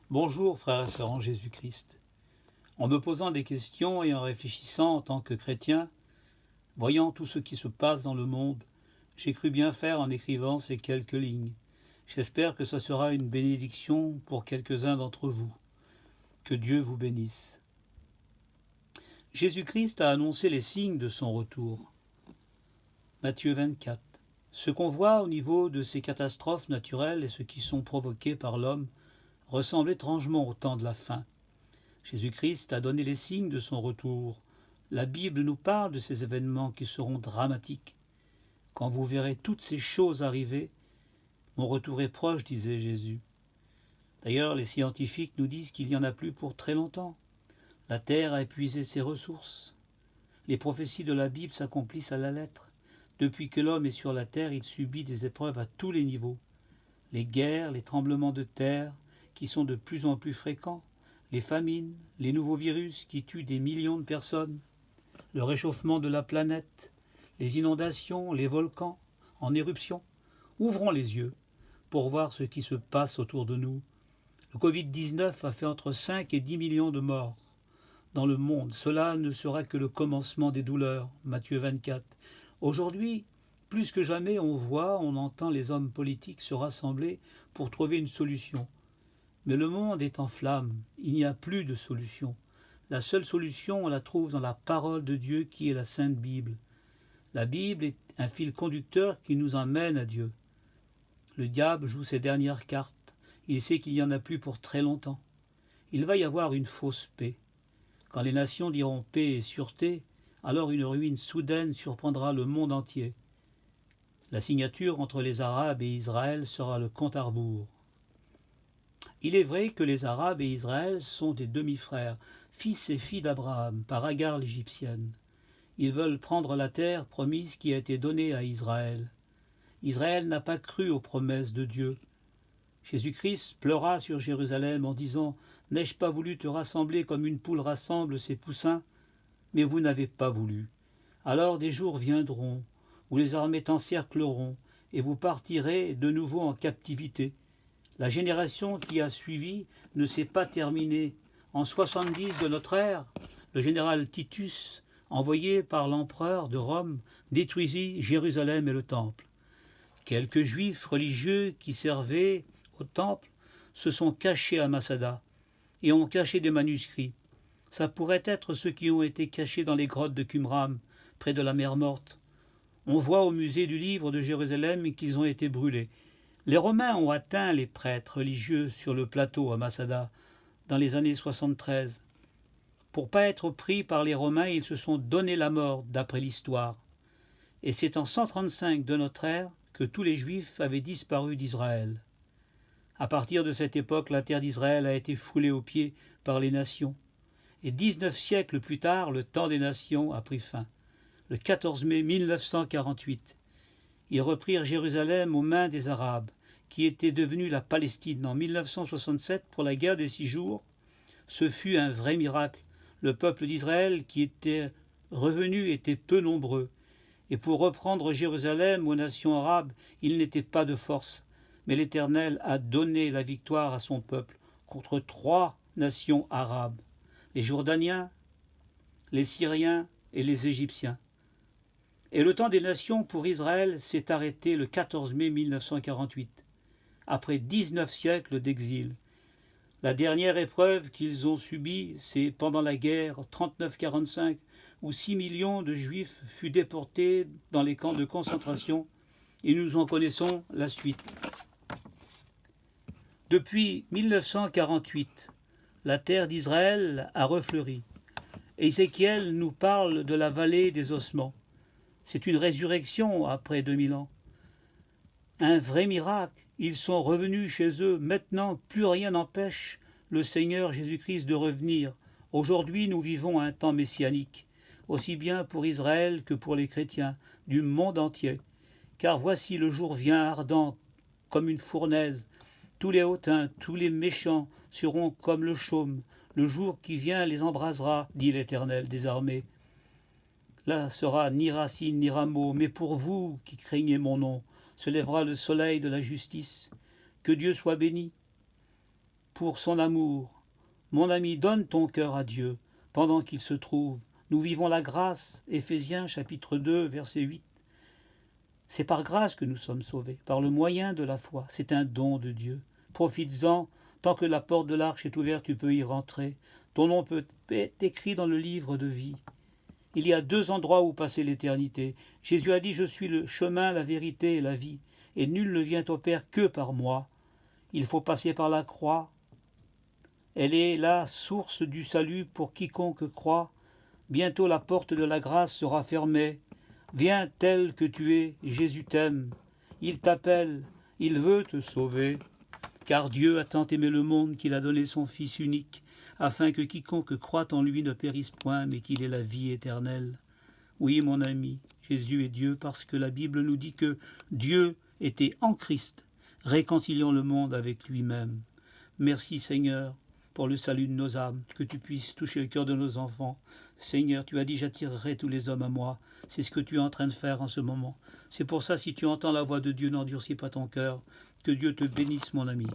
Bonjour frères et sœurs en Jésus-Christ. En me posant des questions et en réfléchissant en tant que chrétien, voyant tout ce qui se passe dans le monde, j'ai cru bien faire en écrivant ces quelques lignes. J'espère que ce sera une bénédiction pour quelques-uns d'entre vous. Que Dieu vous bénisse. Jésus-Christ a annoncé les signes de son retour. Matthieu 24. Ce qu'on voit au niveau de ces catastrophes naturelles et ceux qui sont provoqués par l'homme ressemble étrangement au temps de la fin. Jésus-Christ a donné les signes de son retour. La Bible nous parle de ces événements qui seront dramatiques. Quand vous verrez toutes ces choses arriver, mon retour est proche, disait Jésus. D'ailleurs, les scientifiques nous disent qu'il n'y en a plus pour très longtemps. La terre a épuisé ses ressources. Les prophéties de la Bible s'accomplissent à la lettre. Depuis que l'homme est sur la terre, il subit des épreuves à tous les niveaux. Les guerres, les tremblements de terre, qui sont de plus en plus fréquents, les famines, les nouveaux virus qui tuent des millions de personnes, le réchauffement de la planète, les inondations, les volcans en éruption. Ouvrons les yeux pour voir ce qui se passe autour de nous. Le Covid-19 a fait entre 5 et 10 millions de morts dans le monde. Cela ne sera que le commencement des douleurs. Matthieu 24. Aujourd'hui, plus que jamais, on voit, on entend les hommes politiques se rassembler pour trouver une solution. Mais le monde est en flammes, il n'y a plus de solution. La seule solution, on la trouve dans la parole de Dieu qui est la Sainte Bible. La Bible est un fil conducteur qui nous emmène à Dieu. Le diable joue ses dernières cartes. Il sait qu'il n'y en a plus pour très longtemps. Il va y avoir une fausse paix. Quand les nations diront paix et sûreté, alors une ruine soudaine surprendra le monde entier. La signature entre les Arabes et Israël sera le compte à rebours. Il est vrai que les Arabes et Israël sont des demi-frères, fils et filles d'Abraham, par Agar l'égyptienne. Ils veulent prendre la terre promise qui a été donnée à Israël. Israël n'a pas cru aux promesses de Dieu. Jésus-Christ pleura sur Jérusalem en disant « N'ai-je pas voulu te rassembler comme une poule rassemble ses poussins ? Mais vous n'avez pas voulu. Alors des jours viendront où les armées t'encercleront et vous partirez de nouveau en captivité. » La génération qui a suivi ne s'est pas terminée. En 70 de notre ère, le général Titus, envoyé par l'empereur de Rome, détruisit Jérusalem et le temple. Quelques juifs religieux qui servaient au temple se sont cachés à Masada et ont caché des manuscrits. Ça pourrait être ceux qui ont été cachés dans les grottes de Qumran, près de la mer Morte. On voit au musée du livre de Jérusalem qu'ils ont été brûlés. Les Romains ont atteint les prêtres religieux sur le plateau à Masada dans les années 73. Pour pas être pris par les Romains, ils se sont donné la mort, d'après l'histoire. Et c'est en 135 de notre ère que tous les Juifs avaient disparu d'Israël. À partir de cette époque, la terre d'Israël a été foulée aux pieds par les nations. Et 19 siècles plus tard, le temps des nations a pris fin. Le 14 mai 1948, ils reprirent Jérusalem aux mains des Arabes, qui était devenue la Palestine en 1967 pour la guerre des 6 jours. Ce fut un vrai miracle. Le peuple d'Israël qui était revenu était peu nombreux. Et pour reprendre Jérusalem aux nations arabes, il n'était pas de force. Mais l'Éternel a donné la victoire à son peuple contre 3 nations arabes, les Jordaniens, les Syriens et les Égyptiens. Et le temps des nations pour Israël s'est arrêté le 14 mai 1948. Après 19 siècles d'exil. La dernière épreuve qu'ils ont subie, c'est pendant la guerre 39-45, où 6 millions de Juifs furent déportés dans les camps de concentration, et nous en connaissons la suite. Depuis 1948, la terre d'Israël a refleuri. Ézéchiel nous parle de la vallée des ossements. C'est une résurrection après 2000 ans. Un vrai miracle. Ils sont revenus chez eux. Maintenant, plus rien n'empêche le Seigneur Jésus-Christ de revenir. Aujourd'hui, nous vivons un temps messianique, aussi bien pour Israël que pour les chrétiens du monde entier. Car voici le jour vient ardent comme une fournaise. Tous les hautains, tous les méchants seront comme le chaume. Le jour qui vient les embrasera, dit l'Éternel des armées. Là sera ni racine ni rameau, mais pour vous qui craignez mon nom, se lèvera le soleil de la justice. Que Dieu soit béni. pour son amour. Mon ami, donne ton cœur à Dieu pendant qu'il se trouve. Nous vivons la grâce. Éphésiens chapitre 2, verset 8. C'est par grâce que nous sommes sauvés, par le moyen de la foi. C'est un don de Dieu. Profites-en, tant que la porte de l'arche est ouverte, tu peux y rentrer. Ton nom peut être écrit dans le livre de vie. Il y a 2 endroits où passer l'éternité. Jésus a dit, je suis le chemin, la vérité et la vie, et nul ne vient au Père que par moi. Il faut passer par la croix. Elle est la source du salut pour quiconque croit. Bientôt la porte de la grâce sera fermée. Viens tel que tu es, Jésus t'aime. Il t'appelle, il veut te sauver. Car Dieu a tant aimé le monde qu'il a donné son Fils unique, afin que quiconque croit en lui ne périsse point, mais qu'il ait la vie éternelle. Oui, mon ami, Jésus est Dieu, parce que la Bible nous dit que Dieu était en Christ, réconciliant le monde avec lui-même. Merci Seigneur pour le salut de nos âmes, que tu puisses toucher le cœur de nos enfants. Seigneur, tu as dit, j'attirerai tous les hommes à moi. C'est ce que tu es en train de faire en ce moment. C'est pour ça, si tu entends la voix de Dieu, n'endurcis pas ton cœur. Que Dieu te bénisse, mon ami.